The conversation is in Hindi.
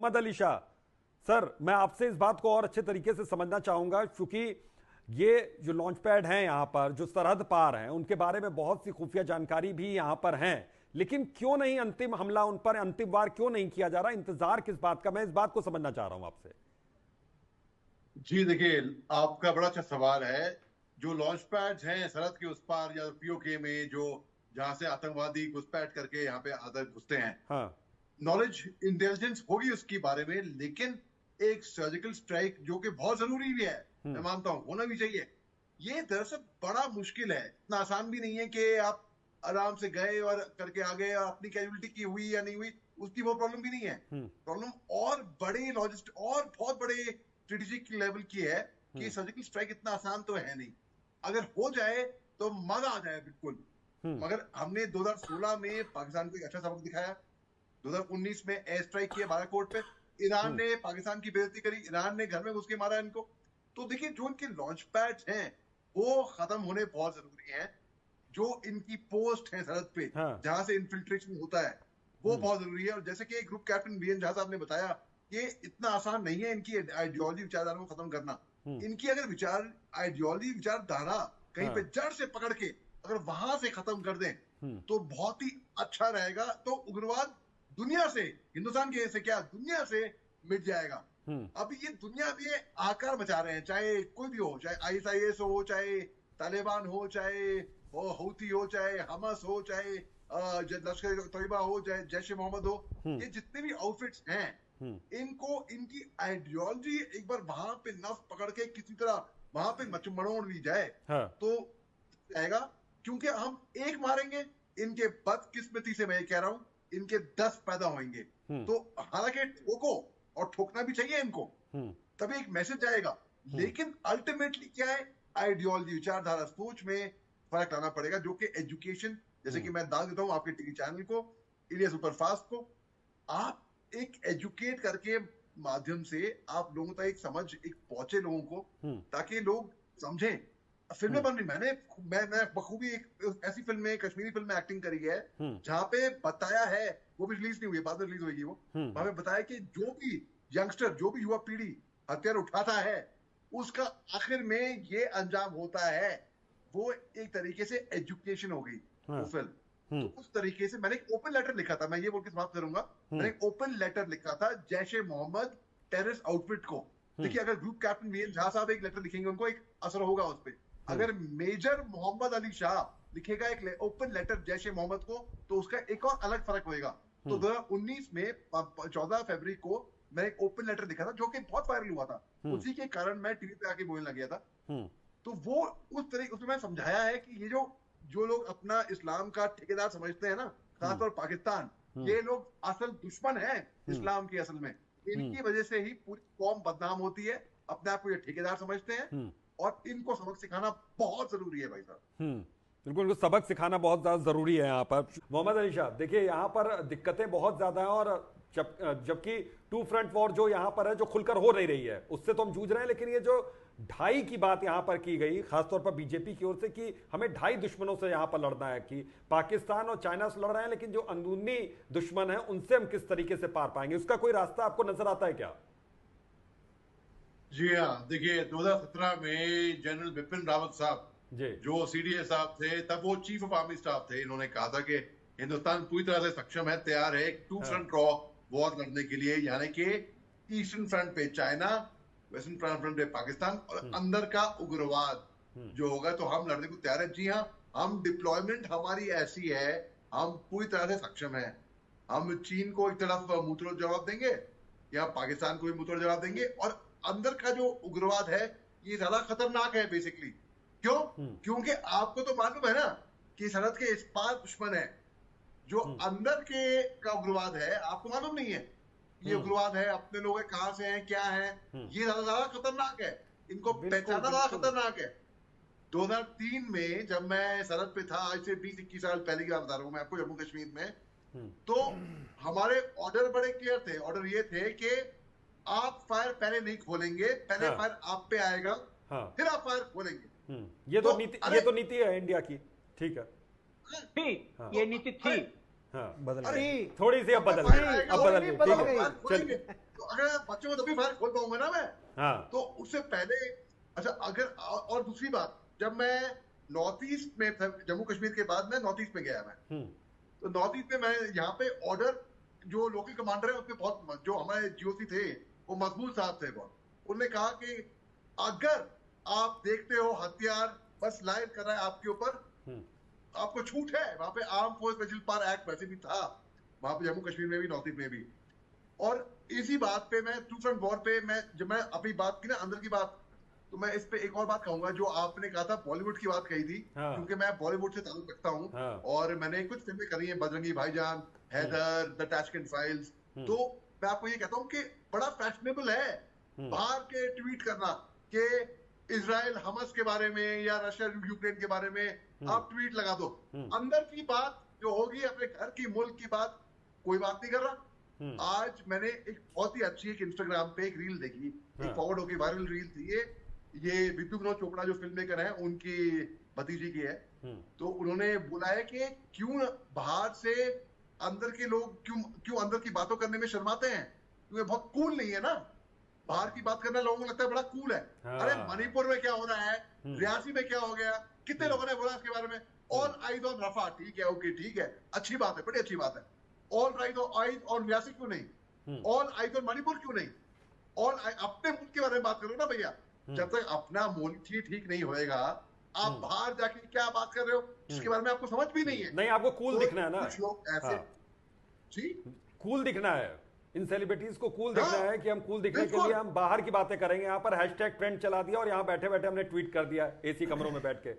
मोहम्मद अली शाह सर, मैं आपसे इस बात को और अच्छे तरीके से समझना चाहूंगा, क्योंकि ये जो लॉन्च पैड हैं यहाँ पर, जो सरहद पार हैं, उनके बारे में बहुत सी खुफिया जानकारी भी यहाँ पर हैं, लेकिन क्यों नहीं अंतिम हमला उन पर अंतिम वार क्यों नहीं किया जा रहा? इंतजार किस बात का? मैं इस बात को समझना चाह रहा हूं आपसे। जी देखिए, आपका बड़ा अच्छा सवाल है। जो लॉन्च पैड्स हैं सरहद के उस पार या पीओके में, जो जहां से आतंकवादी घुसपैठ करके यहाँ पे आतंक घुसते हैं, हाँ। नॉलेज इंटेलिजेंस होगी उसके बारे में, लेकिन एक सर्जिकल स्ट्राइक जो कि बहुत जरूरी भी है, मैं मानता हूं होना भी चाहिए, ये दरअसल बड़ा मुश्किल है। इतना आसान भी नहीं है कि आप आराम से गए और करके आ गए और अपनी कैजुअलिटी की हुई या नहीं हुई, उसकी वो प्रॉब्लम भी नहीं है। प्रॉब्लम और बड़े लॉजिस्ट और बहुत बड़े स्ट्रेटेजिक लेवल की है कि सर्जिकल स्ट्राइक इतना आसान तो है नहीं। अगर हो जाए तो मजा आ जाए बिल्कुल। मगर हमने 2016 में पाकिस्तान को एक अच्छा सबक दिखाया, 2019 में एयर स्ट्राइक किया बालाकोट पे, ईरान ने पाकिस्तान की बेइज्जती करी, ईरान ने घर में घुस के मारा इनको। तो देखिए, जो इनके लॉन्च पैड्स हैं वो खत्म होने बहुत जरूरी हैं। जो इनकी पोस्ट है सरहद पे, जहां से इन्फिल्ट्रेशन होता है, वो बहुत जरूरी है। और जैसे कि ग्रुप कैप्टन बीएन झा साहब ने बताया, ये इतना आसान नहीं है इनकी आइडियोलॉजी विचारधारा को खत्म करना। इनकी अगर आइडियोलॉजी विचारधारा कहीं पे जड़ से पकड़ के अगर वहां से खत्म कर दें तो बहुत ही अच्छा रहेगा। तो उग्रवाद दुनिया से, हिंदुस्तान के से क्या, दुनिया से मिट जाएगा। अभी ये दुनिया में आकार बचा रहे हैं, चाहे कोई भी हो, चाहे आईएसआईएस हो, चाहे तालिबान हो, चाहे हूती हो, चाहे हमस हो, चाहे लश्कर तैयबा हो, चाहे जैश ए मोहम्मद हो, ये जितने भी आउटफिट्स हैं, इनको इनकी आइडियोलॉजी एक बार वहां पे नस पकड़ के किसी तरह वहां पे मरोड़ ली जाए तो आएगा। क्योंकि हम एक मारेंगे, इनके बदकिस्मती से मैं ये कह रहा हूं, इनके 10 पैदा होंगे। तो हालांकि ठोको, और ठोकना भी चाहिए इनको, तभी एक मैसेज आएगा। लेकिन अल्टीमेटली क्या है, आइडियोलॉजी, विचारधारा, सोच में फर्क लाना पड़ेगा, जो कि एजुकेशन, जैसे कि मैं दाद देता हूं आपके टीवी चैनल को, इंडिया सुपरफास्ट को, आप एक एजुकेट करके माध्यम से आप लोगों तक एक समझ एक पहुंचे लोगों को, ताकि लोग समझें। फिल्में बन रही, मैं बखूबी एक ऐसी फिल्म में, कश्मीरी फिल्म में एक्टिंग करी है जहां पे बताया है, वो भी रिलीज नहीं हुई, बाद में रिलीज होगी वो, वहां पे बताया कि जो भी यंगस्टर, जो भी युवा पीढ़ी हथियार उठाता है, उसका आखिर में ये अंजाम होता है। वो एक तरीके से एजुकेशन हो गई वो फिल्म। तो उस तरीके से मैंने एक ओपन लेटर लिखा था, मैं ये बोल के समाप्त करूंगा, मैंने एक ओपन लेटर लिखा था जैश ए मोहम्मद टेररिस्ट आउटफिट को। देखिए, अगर ग्रुप कैप्टन बीएन झा साहब एक लेटर लिखेंगे, उनको एक असर होगा उस पर। अगर मेजर मोहम्मद अली शाह लिखेगा एक ओपन लेटर जैश ए मोहम्मद को, तो उसका एक और अलग फर्क होगा। तो 2019 में 14 फरवरी को मैंने एक ओपन लेटर लिखा था, जो कि बहुत वायरल हुआ था। उसी के कारण मैं टीवी पे आके बोलने लग गया था। तो वो उस तरह उसमें मैं समझाया है कि ये जो लोग अपना इस्लाम का ठेकेदार समझते हैं ना, खासतौर पाकिस्तान, ये लोग असल दुश्मन है इस्लाम की। असल में इनकी वजह से ही पूरी कौम बदनाम होती है, अपने आप को ये ठेकेदार समझते हैं, और इनको सबक सिखाना बहुत जरूरी है भाई साहब। बिल्कुल, इनको सबक सिखाना बहुत ज्यादा जरूरी है यहाँ पर। मोहम्मद अली शाह, देखिए यहाँ पर दिक्कतें बहुत ज्यादा हैं, और जबकि टू फ्रंट वॉर जो यहाँ पर है, जो खुलकर हो नहीं रही है, उससे तो हम जूझ रहे हैं, लेकिन ये जो ढाई की बात यहाँ पर की गई, खासतौर पर बीजेपी की ओर से, कि हमें ढाई दुश्मनों से यहाँ पर लड़ना है, कि पाकिस्तान और चाइना से लड़ रहे हैं, लेकिन जो अंदरूनी दुश्मन है उनसे हम किस तरीके से पार पाएंगे, उसका कोई रास्ता आपको नजर आता है क्या? जी हाँ, देखिए 2017 में जनरल बिपिन रावत साहब, जो सीडीएस साहब थे, तब वो चीफ ऑफ आर्मी स्टाफ थे, इन्होंने कहा था कि हिंदुस्तान पूरी तरह से सक्षम है, तैयार है एक टू फ्रंट वॉर लड़ने के लिए, यानी कि ईस्टर्न फ्रंट पे चाइना, वेस्टर्न फ्रंट पे पाकिस्तान, और अंदर का उग्रवाद जो होगा, तो हम लड़ने को तैयार है। जी हाँ, हम डिप्लॉयमेंट हमारी ऐसी है, हम पूरी तरह से सक्षम है। हम चीन को एक तरफ मुंहतोड़ जवाब देंगे, या पाकिस्तान को भी मुंहतोड़ जवाब देंगे, और अंदर का जो उग्रवाद है ये ज्यादा खतरनाक है बेसिकली। क्यों? क्योंकि आपको तो मालूम है ना कि सरहद के इस पार दुश्मन है, जो अंदर के का उग्रवाद है आपको मालूम नहीं है। ये उग्रवाद है, अपने लोग कहां से हैं, क्या है, ये ज्यादा खतरनाक है, इनको पहचानना ज्यादा खतरनाक है। 2003 में जब मैं सरहद पे था, आज से 20-21 साल पहले की बात बता रहा हूं मैं आपको, जम्मू कश्मीर में, तो हमारे ऑर्डर बड़े क्लियर थे। ऑर्डर ये थे कि आप फायर पहले नहीं खोलेंगे, पहले फायर आप पे आएगा, फिर आप फायर खोलेंगे। ये तो नीति है इंडिया की, ठीक है, ये नीति थी, बदल गई थोड़ी सी, अब बदल गई, बदल गई। अगर बच्चों को तभी फायर खोल पाऊंगा ना मैं। हाँ। तो उससे पहले, अच्छा अगर, और दूसरी बात, जब मैं नॉर्थ ईस्ट में था, जम्मू कश्मीर के बाद मैं नॉर्थ ईस्ट में गया मैं, तो नॉर्थ ईस्ट में मैं यहाँ पे ऑर्डर, जो लोकल कमांडर है उसपे बहुत, जो हमारे जीओसी थे वो मकबूल साहब थे बहुत, उन्होंने कहा कि अगर आप देखते हो हथियार बस लायर कर रहा है आपके ऊपर, आपको छूट है। वहां पे arm force special power act वैसे भी था वहां पे, जम्मू कश्मीर में भी, नॉर्थ ईस्ट में भी। और इसी बात पे मैं टू फ्रंट वॉर पे, मैं जब मैं अपनी बात की ना अंदर की बात, तो मैं इस पे एक और बात कहूंगा जो आपने कहा था, बॉलीवुड की बात कही थी। हाँ। क्योंकि मैं बॉलीवुड से ताल्लुक रखता हूँ। हाँ। और मैंने कुछ फिल्में करी हैं, बजरंगी भाईजान, हैदर, द टैशकेंट फाइल्स। तो मैं आपको ये कहता हूँ कि बड़ा फैशनेबल है बाहर के ट्वीट करना कि इजराइल हमस के बारे में या रशिया यूक्रेन के बारे में आप ट्वीट लगा दो। अंदर की बात जो होगी, अपने घर की, मुल्क की बात, कोई बात नहीं कर रहा। आज मैंने एक बहुत ही अच्छी एक इंस्टाग्राम पे एक रील देखी, एक फॉरवर्ड होगी वायरल रील थी ये विद्यु विनोद चोपड़ा जो फिल्म मेकर है उनकी भतीजी की है। तो उन्होंने बोला है कि क्यों बाहर से अंदर के लोग क्यों अंदर की बातों करने में शर्माते हैं, क्योंकि बहुत कूल नहीं है ना बाहर की बात करना, लोगों को लगता है बड़ा कूल है। अरे मणिपुर में क्या हो रहा है, रियासी में क्या हो गया, कितने लोगों ने बोला इसके बारे में। ऑल आइज ऑन रफा, ठीक है, ओके ठीक है, अच्छी बात है, बड़ी अच्छी बात है। All right eyes on Reasi क्यों नहीं, ऑल आइज ऑन मणिपुर क्यों नहीं, अपने मुल्क के बारे में बात करो ना भैया। जब तक अपना मुल्क ही ठीक नहीं होएगा, आप बाहर जाके क्या बात कर रहे हो जिसके बारे में आपको समझ भी नहीं है। नहीं, आपको कूल दिखना है ना, कुछ लोग ऐसे, जी कूल दिखना है, इन सेलिब्रिटीज को कूल दिखना है कि हम कूल दिखने के लिए हम बाहर की बातें करेंगे। यहाँ पर हैशटैग ट्रेंड चला दिया और यहाँ बैठे बैठे हमने ट्वीट कर दिया एसी कमरों में बैठ के।